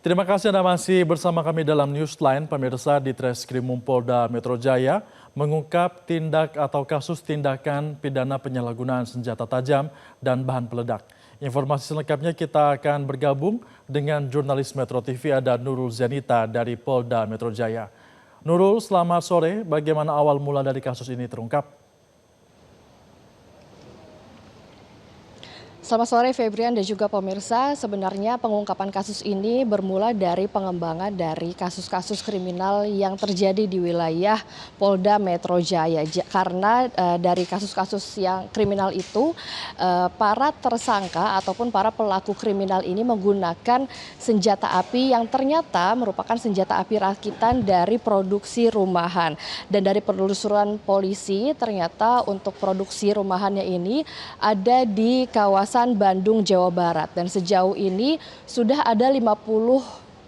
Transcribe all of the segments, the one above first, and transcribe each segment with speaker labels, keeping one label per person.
Speaker 1: Terima kasih Anda masih bersama kami dalam Newsline. Pemirsa, di Treskrimum Polda Metro Jaya mengungkap tindak atau kasus tindakan pidana penyalahgunaan senjata tajam dan bahan peledak. Informasi selengkapnya kita akan bergabung dengan jurnalis Metro TV, ada Nurul Zenita dari Polda Metro Jaya. Nurul, selamat sore. Bagaimana awal mula dari kasus ini terungkap?
Speaker 2: Selamat sore Febrian dan juga pemirsa. Sebenarnya pengungkapan kasus ini bermula dari pengembangan dari kasus-kasus kriminal yang terjadi di wilayah Polda Metro Jaya. Karena dari kasus-kasus yang kriminal itu, para tersangka ataupun para pelaku kriminal ini menggunakan senjata api yang ternyata merupakan senjata api rakitan dari produksi rumahan. Dan dari penelusuran polisi, ternyata untuk produksi rumahannya ini ada di kawasan Bandung, Jawa Barat. Dan sejauh ini sudah ada 50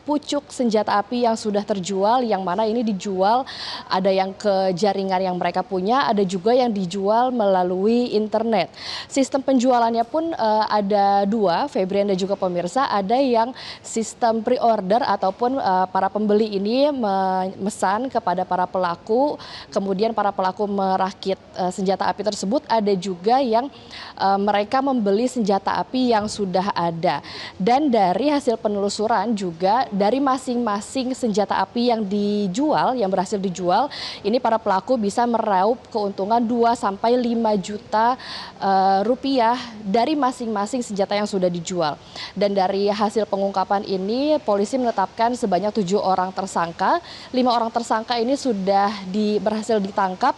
Speaker 2: pucuk senjata api yang sudah terjual, yang mana ini dijual ada yang ke jaringan yang mereka punya, ada juga yang dijual melalui internet. Sistem penjualannya pun ada dua, Febrian dan juga pemirsa. Ada yang sistem pre-order ataupun para pembeli ini memesan kepada para pelaku, kemudian para pelaku merakit senjata api tersebut. Ada juga yang mereka membeli senjata api yang sudah ada. Dan dari hasil penelusuran juga dari masing-masing senjata api yang dijual, yang berhasil dijual, ini para pelaku bisa meraup keuntungan 2 sampai 5 juta rupiah dari masing-masing senjata yang sudah dijual. Dan dari hasil pengungkapan ini, polisi menetapkan sebanyak 7 orang tersangka. 5 orang tersangka ini sudah berhasil ditangkap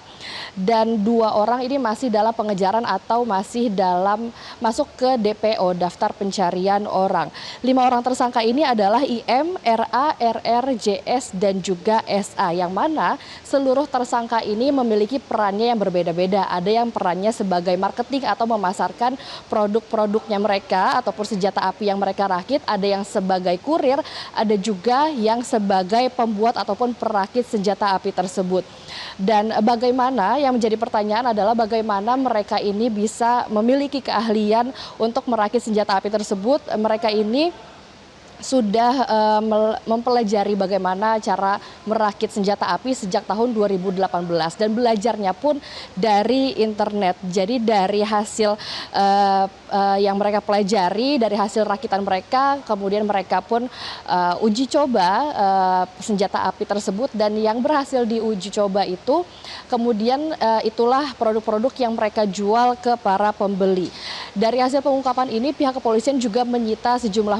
Speaker 2: dan 2 orang ini masih dalam pengejaran atau masih dalam masuk ke DPO, daftar pencarian orang. 5 orang tersangka ini adalah IM, RA, RR, JS, dan juga SA, yang mana seluruh tersangka ini memiliki perannya yang berbeda-beda. Ada yang perannya sebagai marketing atau memasarkan produk-produknya mereka ataupun senjata api yang mereka rakit, ada yang sebagai kurir, ada juga yang sebagai pembuat ataupun perakit senjata api tersebut. Dan bagaimana yang menjadi pertanyaan adalah bagaimana mereka ini bisa memiliki keahlian untuk merakit senjata api tersebut. Mereka ini sudah mempelajari bagaimana cara merakit senjata api sejak tahun 2018 dan belajarnya pun dari internet. Jadi dari hasil yang mereka pelajari, dari hasil rakitan mereka, kemudian mereka pun uji coba senjata api tersebut, dan yang berhasil diuji coba itu kemudian itulah produk-produk yang mereka jual ke para pembeli. Dari hasil pengungkapan ini, pihak kepolisian juga menyita sejumlah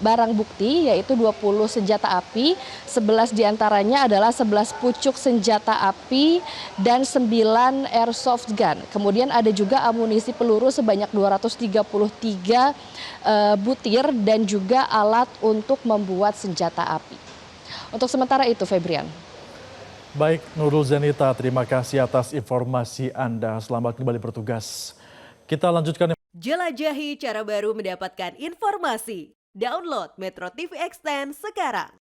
Speaker 2: barang bukti, yaitu 20 senjata api, 11 diantaranya adalah 11 pucuk senjata api dan 9 airsoft gun. Kemudian ada juga amunisi peluru sebanyak 233 butir dan juga alat untuk membuat senjata api. Untuk sementara itu, Febrian.
Speaker 1: Baik, Nurul Zenita, terima kasih atas informasi Anda. Selamat kembali bertugas. Kita lanjutkan.
Speaker 3: Jelajahi cara baru mendapatkan informasi. Download Metro TV Extend sekarang.